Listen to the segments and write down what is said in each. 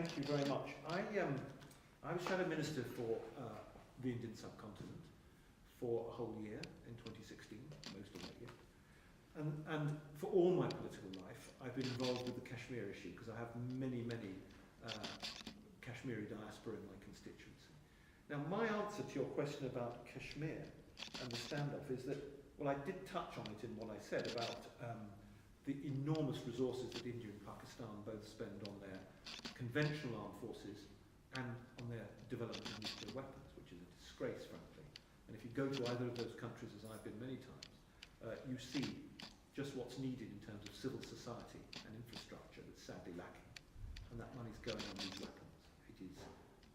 Thank you very much. I was Shadow Minister for the Indian subcontinent for a whole year in 2016, most of that year. And for all my political life, I've been involved with the Kashmir issue because I have many Kashmiri diaspora in my constituency. Now, my answer to your question about Kashmir and the standoff is that, well, I did touch on it in what I said about the enormous resources that India and Pakistan both spend on their conventional armed forces and on their development of nuclear weapons, which is a disgrace, frankly. And if you go to either of those countries, as I've been many times, you see just what's needed in terms of civil society and infrastructure that's sadly lacking. And that money's going on these weapons.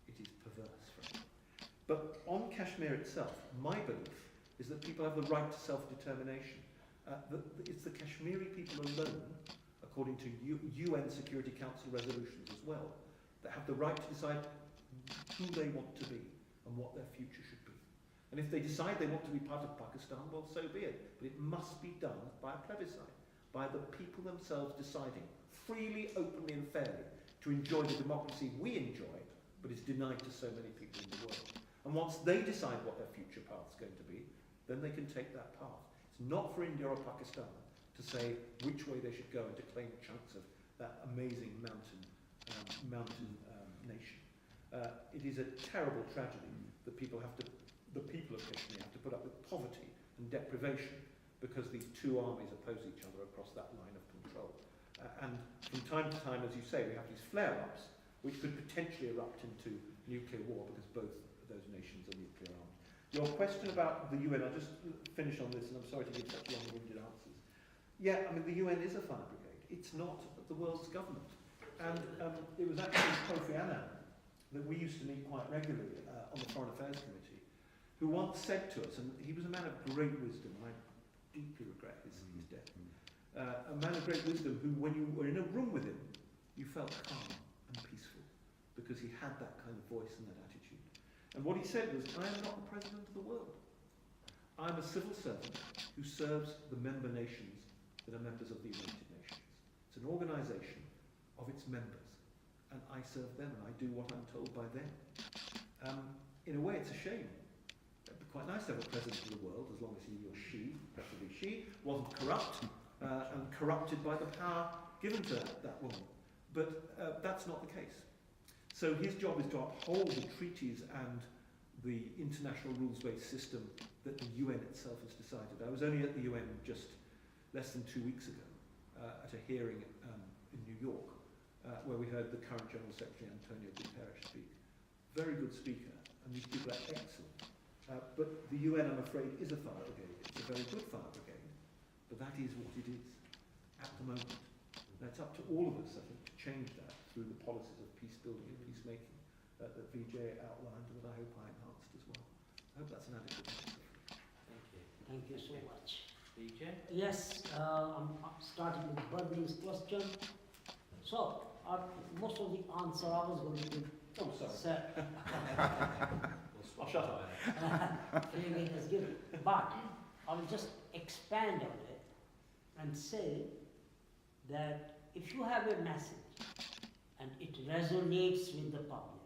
It is perverse, frankly. But on Kashmir itself, my belief is that people have the right to self-determination. It's the Kashmiri people alone, according to UN Security Council resolutions as well, that have the right to decide who they want to be and what their future should be. And if they decide they want to be part of Pakistan, well, so be it. But it must be done by a plebiscite, by the people themselves deciding, freely, openly and fairly, to enjoy the democracy we enjoy, but is denied to so many people in the world. And once they decide what their future path's going to be, then they can take that path. It's not for India or Pakistan to say which way they should go and to claim chunks of that amazing mountain nation. It is a terrible tragedy that the people of Kashmir have to put up with poverty and deprivation because these two armies oppose each other across that line of control. And from time to time, as you say, we have these flare-ups which could potentially erupt into nuclear war because both of those nations are nuclear armed. Your question about the UN, I'll just finish on this, and I'm sorry to give such long-winded answers. Yeah, I mean, the UN is a fire brigade. It's not the world's government. And it was actually Kofi Annan that we used to meet quite regularly on the Foreign Affairs Committee, who once said to us, and he was a man of great wisdom, and I deeply regret his death, a man of great wisdom who, when you were in a room with him, you felt calm and peaceful, because he had that kind of voice and that attitude. And what he said was, I am not the president of the world. I'm a civil servant who serves the member nations that are members of the United Nations. It's an organisation of its members, and I serve them, and I do what I'm told by them. In a way, it's a shame. It'd be quite nice to have a president of the world, as long as he or she, preferably she, wasn't corrupt and corrupted by the power given to that woman. But that's not the case. So his job is to uphold the treaties and the international rules-based system that the UN itself has decided. I was only at the UN just less than 2 weeks ago at a hearing in New York where we heard the current General Secretary Antonio Guterres speak. Very good speaker, and these people are excellent. But the UN, I'm afraid, is a fire brigade. It's a very good fire brigade, but that is what it is at the moment. Now it's up to all of us, I think, to change that through the policies of peace building and peacemaking that Vijay outlined and that I hope I enhanced as well. I hope that's an adequate answer. Thank you. Thank you so much. Vijay? Yes, I'm starting with Bernie's question. So, most of the answer I was going to give. Oh, sorry. Sir, I'll shut up. Fabian has given. But I will just expand on it and say that if you have a message and it resonates with the public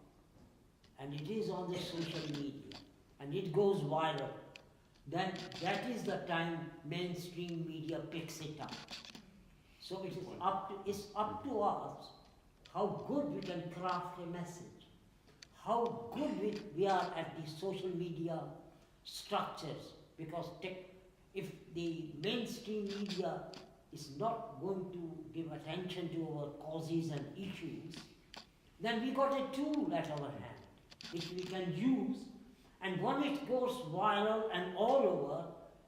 and it is on the social media and it goes viral, then that is the time mainstream media picks it up. So it is up to us how good we can craft a message, how good we are at the social media structures, because if the mainstream media is not going to give attention to our causes and issues, then we got a tool at our hand which we can use, and when it goes viral and all over,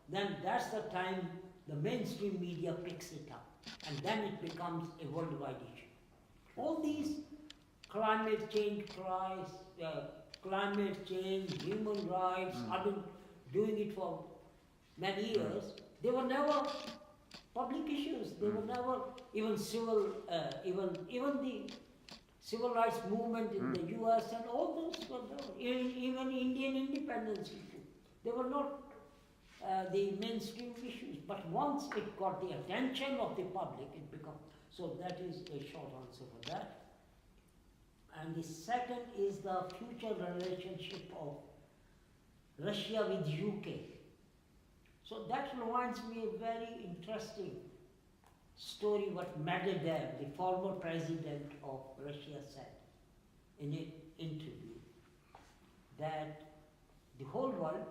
then that's the time the mainstream media picks it up, and then it becomes a worldwide issue. All these climate change cries, climate change, human rights, I've been doing it for many years, they were never public issues. They were never even civil, even the civil rights movement in the US and all those were never, even Indian independence issues. They were not the mainstream issues. But once it got the attention of the public, it became. So that is a short answer for that. and the second is the future relationship of Russia with UK. So that reminds me a very interesting story what Medvedev, the former president of Russia, said in an interview, that the whole world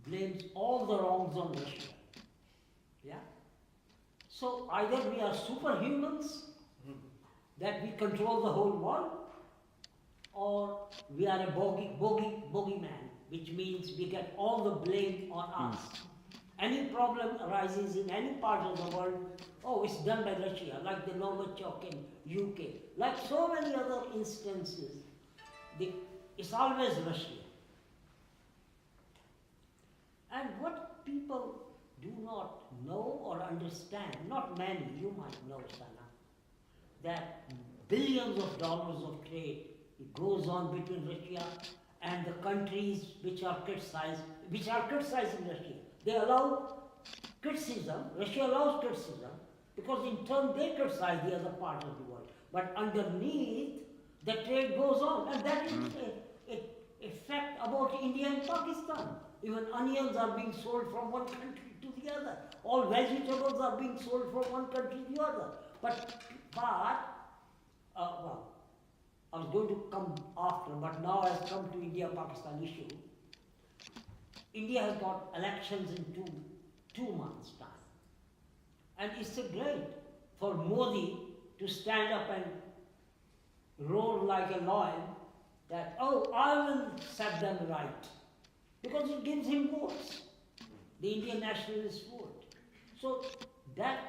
blames all the wrongs on Russia. Yeah? So either we are superhumans, that we control the whole world, or we are a bogeyman, which means we get all the blame on us. Any problem arises in any part of the world, oh, it's done by Russia, like the Novichok in UK, like so many other instances, it's always Russia. And what people do not know or understand, not many, you might know, Sana, that billions of dollars of trade goes on between Russia and the countries which are criticizing Russia. They allow criticism, Russia allows criticism, because in turn they criticize the other part of the world. But underneath, the trade goes on, and that is a fact about India and Pakistan. Even onions are being sold from one country to the other. All vegetables are being sold from one country to the other. But well, I was going to come after, but now I've come to India-Pakistan issue. India has got elections in two months' time. And it's a great for Modi to stand up and roar like a lion that, oh, I will set them right. Because it gives him votes, the Indian nationalist vote. So that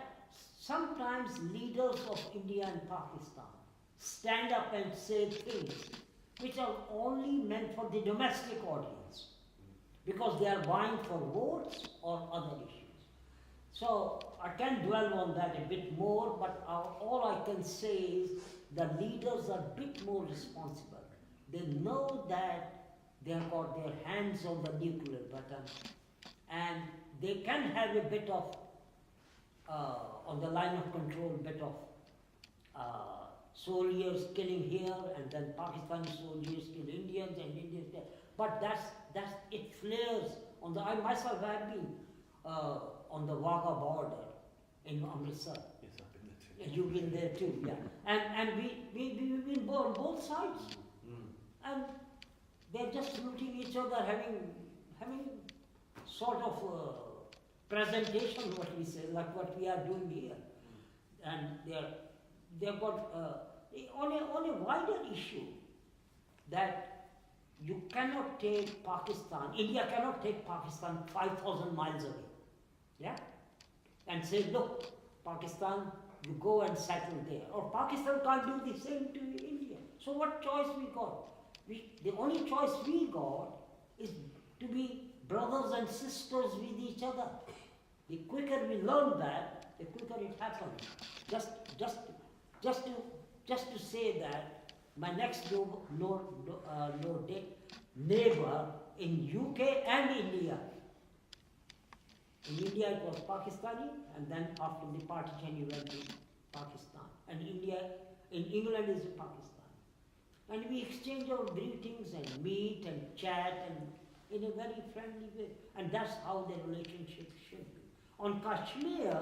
sometimes leaders of India and Pakistan stand up and say things which are only meant for the domestic audience, because they are vying for votes or other issues. So I can dwell on that a bit more, but all I can say is the leaders are a bit more responsible. They know that they have got their hands on the nuclear button, and they can have a bit of, on the line of control, bit of soldiers killing here, and then Pakistani soldiers kill Indians, and Indians there. But that's it flares on the. I myself have been on the Wagah border in Amritsar. Yes, I've been there too. You've been there too, yeah. And we've been on both sides, and they're just looting each other, having sort of presentation, what we say, like what we are doing here, and they've got on a wider issue that you cannot take Pakistan, India cannot take Pakistan 5,000 miles away, yeah, and say, look, Pakistan, you go and settle there, or Pakistan can't do the same to India. So what choice we got? The only choice we got is to be brothers and sisters with each other. The quicker we learn that, the quicker it happens. Just to say that my next neighbor in UK and India. In India it was Pakistani, and then after the partition he went to Pakistan. And in England is Pakistan. And we exchange our greetings and meet and chat and in a very friendly way. And that's how the relationship should be. On Kashmir,